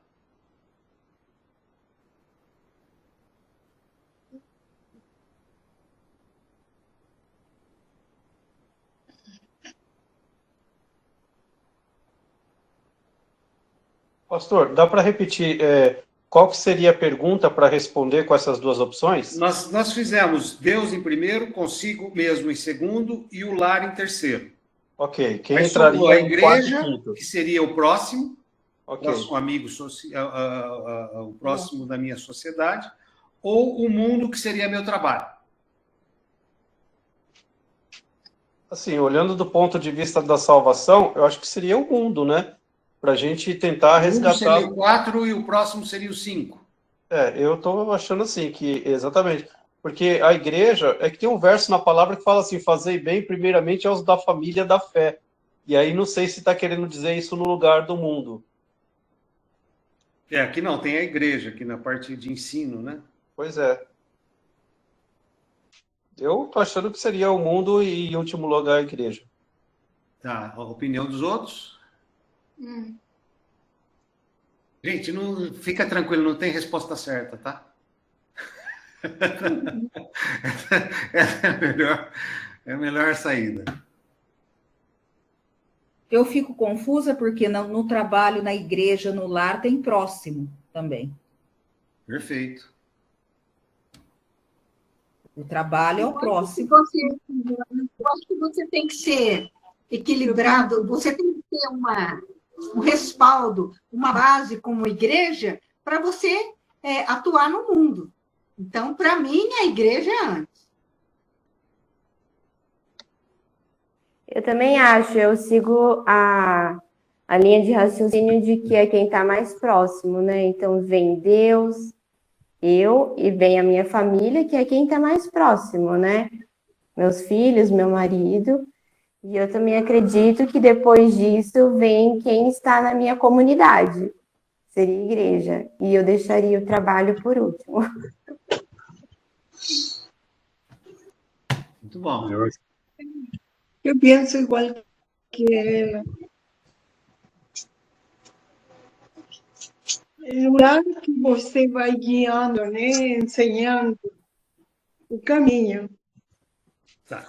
Pastor, dá para repetir qual que seria a pergunta para responder com essas duas opções? Nós fizemos Deus em primeiro, consigo mesmo em segundo e o lar em terceiro. Ok. Quem Aí entraria a em igreja, quarto e quinto? que seria o próximo, Ok. próximo amigo, o próximo da minha sociedade, ou o mundo, que seria meu trabalho. Assim, olhando do ponto de vista da salvação, eu acho que seria o mundo, né? Para a gente tentar O mundo resgatar... seria o 4 e o próximo seria o 5. Eu estou achando assim, que exatamente. Porque a igreja, é que tem um verso na palavra que fala assim, fazei bem primeiramente aos da família da fé. E aí não sei se está querendo dizer isso no lugar do mundo. Aqui não, tem a igreja, aqui na parte de ensino, né? Pois é. Eu estou achando que seria o mundo e, em último lugar, a igreja. Tá, a opinião dos outros? Gente, não, fica tranquilo, não tem resposta certa, tá? É a melhor saída. Eu fico confusa porque no trabalho, na igreja, no lar, tem próximo também. Perfeito. O trabalho é o próximo. Eu acho que você tem que ser equilibrado, você tem que ter um respaldo, uma base como igreja, para você atuar no mundo. Então, para mim, a igreja é antes. Eu também acho, eu sigo a linha de raciocínio de que é quem está mais próximo, né? Então, vem Deus, eu, e vem a minha família, que é quem está mais próximo, né? Meus filhos, meu marido. E eu também acredito que depois disso vem quem está na minha comunidade, seria a igreja. E eu deixaria o trabalho por último. Muito bom. Eu penso igual que ela. É o lado que você vai guiando, né? Ensinando o caminho. Tá.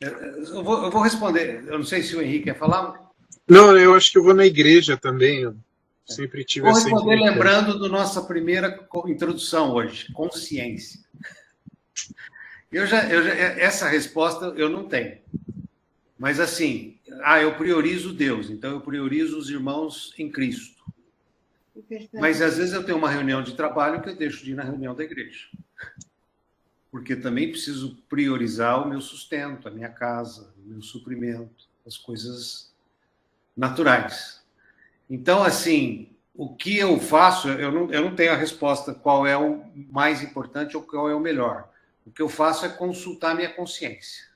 Eu vou responder. Eu não sei se o Henrique quer falar. Não, eu acho que eu vou na igreja também. Eu sempre tive Vou essa responder ideia. lembrando da nossa primeira introdução hoje, consciência. Essa resposta eu não tenho. Mas assim, eu priorizo Deus, então eu priorizo os irmãos em Cristo. Mas às vezes eu tenho uma reunião de trabalho que eu deixo de ir na reunião da igreja. Porque também preciso priorizar o meu sustento, a minha casa, o meu suprimento, as coisas naturais. Então, assim, o que eu faço, eu não tenho a resposta qual é o mais importante ou qual é o melhor. O que eu faço é consultar a minha consciência.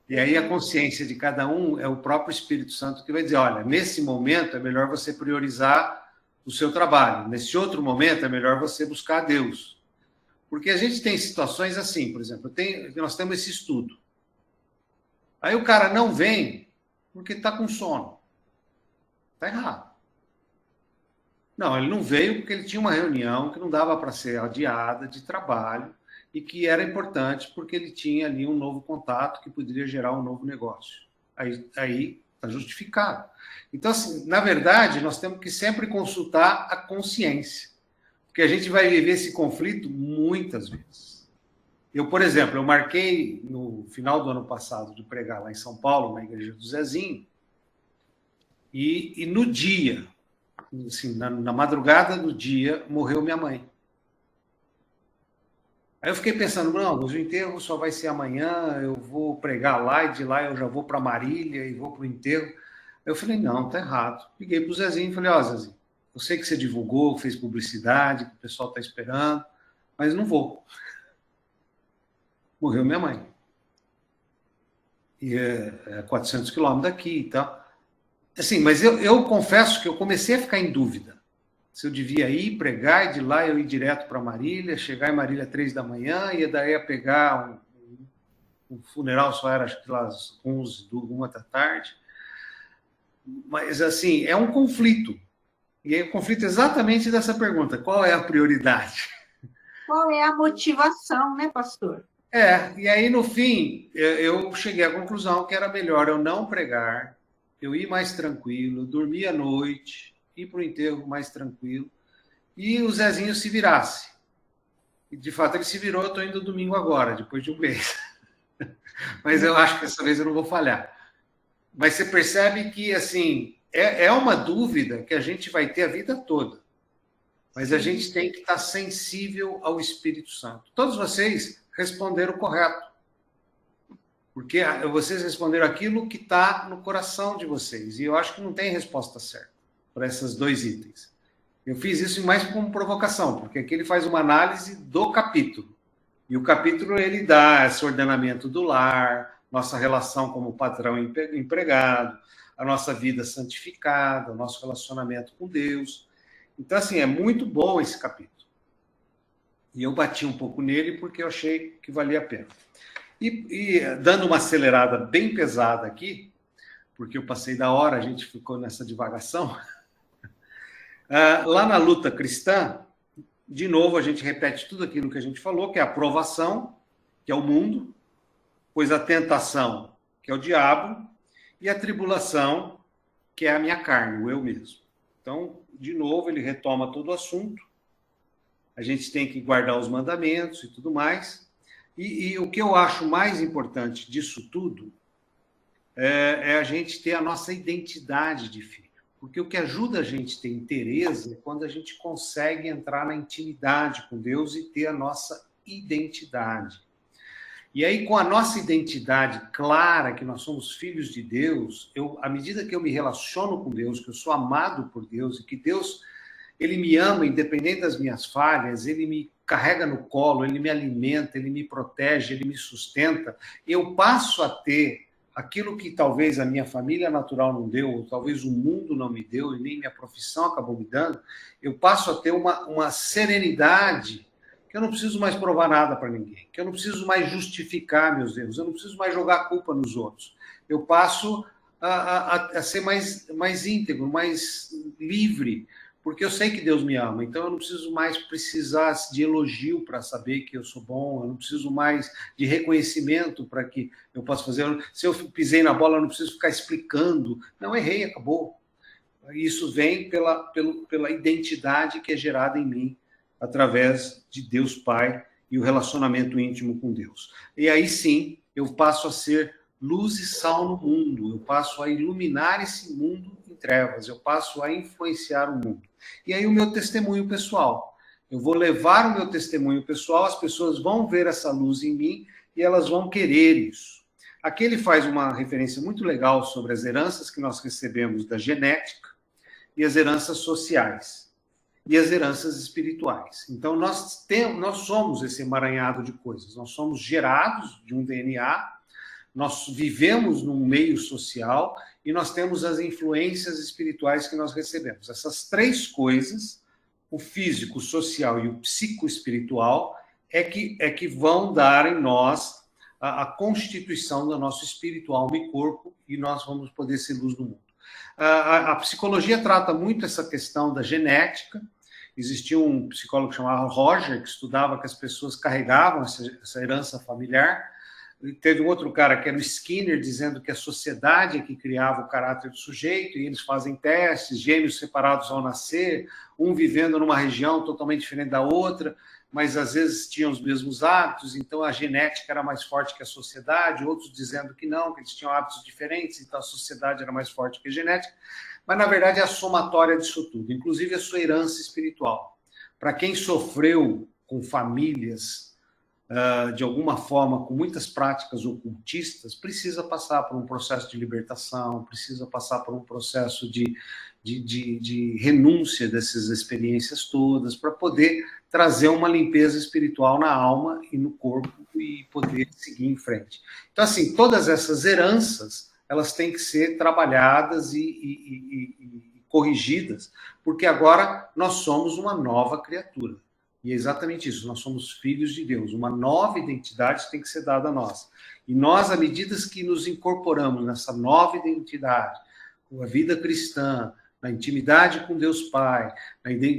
E aí a consciência de cada um é o próprio Espírito Santo que vai dizer, olha, nesse momento é melhor você priorizar o seu trabalho. Nesse outro momento é melhor você buscar a Deus. Porque a gente tem situações assim, por exemplo, nós temos esse estudo. Aí o cara não vem porque está com sono. Está errado. Não, ele não veio porque ele tinha uma reunião que não dava para ser adiada de trabalho e que era importante porque ele tinha ali um novo contato que poderia gerar um novo negócio. Aí está justificado. Então, assim, na verdade, nós temos que sempre consultar a consciência, porque a gente vai viver esse conflito muitas vezes. Eu, por exemplo, eu marquei no final do ano passado de pregar lá em São Paulo, na igreja do Zezinho, e no dia, assim, na madrugada do dia, morreu minha mãe. Aí eu fiquei pensando, não, mas o enterro só vai ser amanhã, eu vou pregar lá e de lá eu já vou para Marília e vou para o enterro. Aí eu falei, não, tá errado. Liguei para o Zezinho e falei, ó, Zezinho, eu sei que você divulgou, fez publicidade, que o pessoal está esperando, mas não vou. Morreu minha mãe. E é 400 quilômetros daqui e tal. Assim, mas eu confesso que eu comecei a ficar em dúvida. Se eu devia ir pregar e de lá eu ir direto para Marília, chegar em Marília às 3 da manhã, e daí a pegar um funeral, só era acho que lá às 11, 1 da tarde. Mas, assim, é um conflito. E é um conflito exatamente dessa pergunta: qual é a prioridade? Qual é a motivação, né, pastor? E aí, no fim, eu cheguei à conclusão que era melhor eu não pregar, eu ir mais tranquilo, dormir à noite, ir para o enterro mais tranquilo, e o Zezinho se virasse. E, de fato, ele se virou, eu estou indo domingo agora, depois de um mês. Mas eu acho que dessa vez eu não vou falhar. Mas você percebe que, assim, é uma dúvida que a gente vai ter a vida toda. Mas a gente tem que estar sensível ao Espírito Santo. Todos vocês responderam correto. Porque vocês responderam aquilo que está no coração de vocês. E eu acho que não tem resposta certa para esses 2 itens. Eu fiz isso mais como provocação, porque aqui ele faz uma análise do capítulo. E o capítulo, ele dá esse ordenamento do lar, nossa relação como patrão e empregado, a nossa vida santificada, o nosso relacionamento com Deus. Então, assim, é muito bom esse capítulo. E eu bati um pouco nele porque eu achei que valia a pena. E dando uma acelerada bem pesada aqui, porque eu passei da hora, a gente ficou nessa divagação. Lá na luta cristã, de novo, a gente repete tudo aquilo que a gente falou, que é a provação, que é o mundo, pois a tentação, que é o diabo, e a tribulação, que é a minha carne, o eu mesmo. Então, de novo, ele retoma todo o assunto. A gente tem que guardar os mandamentos e tudo mais. E o que eu acho mais importante disso tudo é a gente ter a nossa identidade de filho. Porque o que ajuda a gente a ter interesse é quando a gente consegue entrar na intimidade com Deus e ter a nossa identidade. E aí, com a nossa identidade clara, que nós somos filhos de Deus, à medida que eu me relaciono com Deus, que eu sou amado por Deus, e que Deus, ele me ama, independente das minhas falhas, ele me carrega no colo, ele me alimenta, ele me protege, ele me sustenta, eu passo a ter aquilo que talvez a minha família natural não deu, ou talvez o mundo não me deu, e nem minha profissão acabou me dando, eu passo a ter uma serenidade que eu não preciso mais provar nada para ninguém, que eu não preciso mais justificar meus erros, eu não preciso mais jogar a culpa nos outros. Eu passo a ser mais íntegro, mais livre, porque eu sei que Deus me ama, então eu não preciso mais precisar de elogio para saber que eu sou bom, eu não preciso mais de reconhecimento para que eu possa fazer. Se eu pisei na bola, eu não preciso ficar explicando. Não, errei, acabou. Isso vem pela identidade que é gerada em mim, através de Deus Pai e o relacionamento íntimo com Deus. E aí sim, eu passo a ser luz e sal no mundo, eu passo a iluminar esse mundo em trevas, eu passo a influenciar o mundo. E aí o meu testemunho pessoal, eu vou levar o meu testemunho pessoal, as pessoas vão ver essa luz em mim e elas vão querer isso. Aqui ele faz uma referência muito legal sobre as heranças que nós recebemos da genética e as heranças sociais e as heranças espirituais. Então, nós somos esse emaranhado de coisas. Nós somos gerados de um DNA, nós vivemos num meio social e nós temos as influências espirituais que nós recebemos. Essas 3 coisas, o físico, o social e o psicoespiritual, é que vão dar em nós a constituição do nosso espírito, alma e corpo, e nós vamos poder ser luz do mundo. A psicologia trata muito essa questão da genética. Existia um psicólogo chamado Roger, que estudava que as pessoas carregavam essa herança familiar. E teve um outro cara, que era o Skinner, dizendo que a sociedade é que criava o caráter do sujeito, e eles fazem testes, gêmeos separados ao nascer, um vivendo numa região totalmente diferente da outra, mas às vezes tinham os mesmos hábitos, então a genética era mais forte que a sociedade, outros dizendo que não, que eles tinham hábitos diferentes, então a sociedade era mais forte que a genética. Mas, na verdade, é a somatória disso tudo, inclusive a sua herança espiritual. Para quem sofreu com famílias, de alguma forma, com muitas práticas ocultistas, precisa passar por um processo de libertação, precisa passar por um processo de renúncia dessas experiências todas, para poder trazer uma limpeza espiritual na alma e no corpo e poder seguir em frente. Então, assim, todas essas heranças, elas têm que ser trabalhadas e corrigidas, porque agora nós somos uma nova criatura. E é exatamente isso, nós somos filhos de Deus. Uma nova identidade tem que ser dada a nós. E nós, à medida que nos incorporamos nessa nova identidade, com a vida cristã, na intimidade com Deus Pai,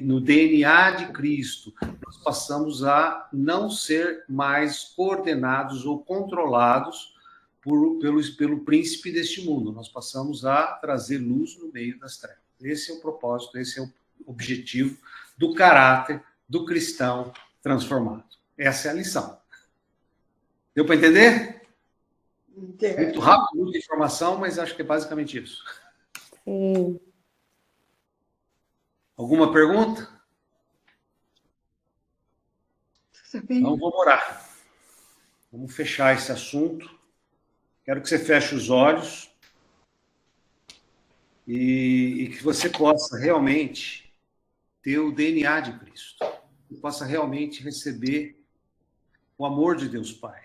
no DNA de Cristo, nós passamos a não ser mais coordenados ou controlados pelo príncipe deste mundo. Nós passamos a trazer luz no meio das trevas. Esse é o propósito, esse é o objetivo do caráter do cristão transformado. Essa é a lição. Deu para entender? Muito rápido, muita informação, mas acho que é basicamente isso. Sim. Alguma pergunta? Então vamos orar. Vamos fechar esse assunto. Quero que você feche os olhos e que você possa realmente ter o DNA de Cristo. Que possa realmente receber o amor de Deus Pai.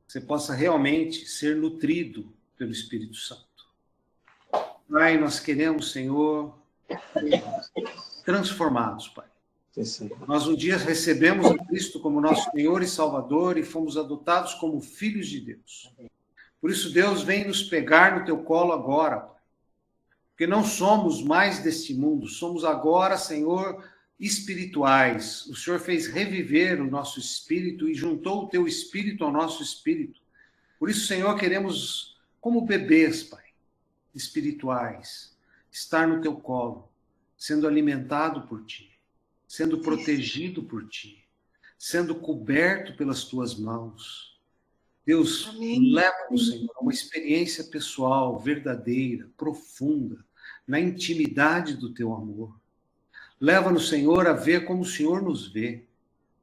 Que você possa realmente ser nutrido pelo Espírito Santo. Pai, nós queremos, Senhor, transformados, Pai. Nós um dia recebemos a Cristo como nosso Senhor e Salvador e fomos adotados como filhos de Deus. Por isso, Deus, vem nos pegar no teu colo agora, Pai. Porque não somos mais deste mundo, somos agora, Senhor, espirituais. O Senhor fez reviver o nosso espírito e juntou o teu espírito ao nosso espírito. Por isso, Senhor, queremos, como bebês, Pai, espirituais, estar no teu colo, sendo alimentado por ti, sendo protegido por ti, sendo coberto pelas tuas mãos. Deus, leva-nos, Senhor, a uma experiência pessoal, verdadeira, profunda, na intimidade do teu amor. Leva-nos, Senhor, a ver como o Senhor nos vê.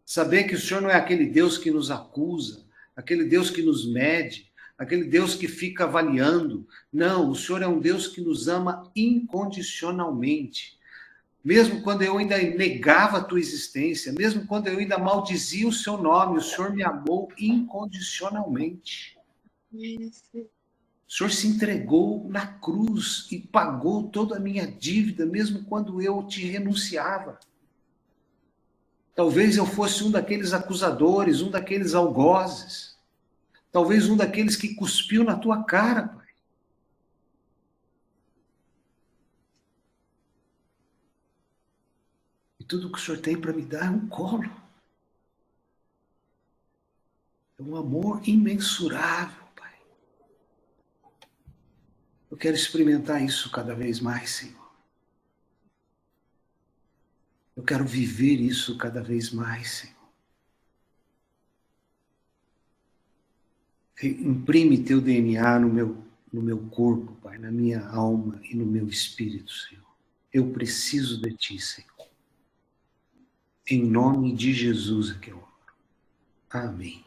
Saber que o Senhor não é aquele Deus que nos acusa, aquele Deus que nos mede, aquele Deus que fica avaliando. Não, o Senhor é um Deus que nos ama incondicionalmente. Mesmo quando eu ainda negava a tua existência, mesmo quando eu ainda maldizia o seu nome, o Senhor me amou incondicionalmente. O Senhor se entregou na cruz e pagou toda a minha dívida, mesmo quando eu te renunciava. Talvez eu fosse um daqueles acusadores, um daqueles algozes. Talvez um daqueles que cuspiu na tua cara, Pai. E tudo que o Senhor tem para me dar é um colo. É um amor imensurável, Pai. Eu quero experimentar isso cada vez mais, Senhor. Eu quero viver isso cada vez mais, Senhor. Imprime teu DNA no meu corpo, Pai, na minha alma e no meu espírito, Senhor. Eu preciso de ti, Senhor. Em nome de Jesus é que eu oro. Amém.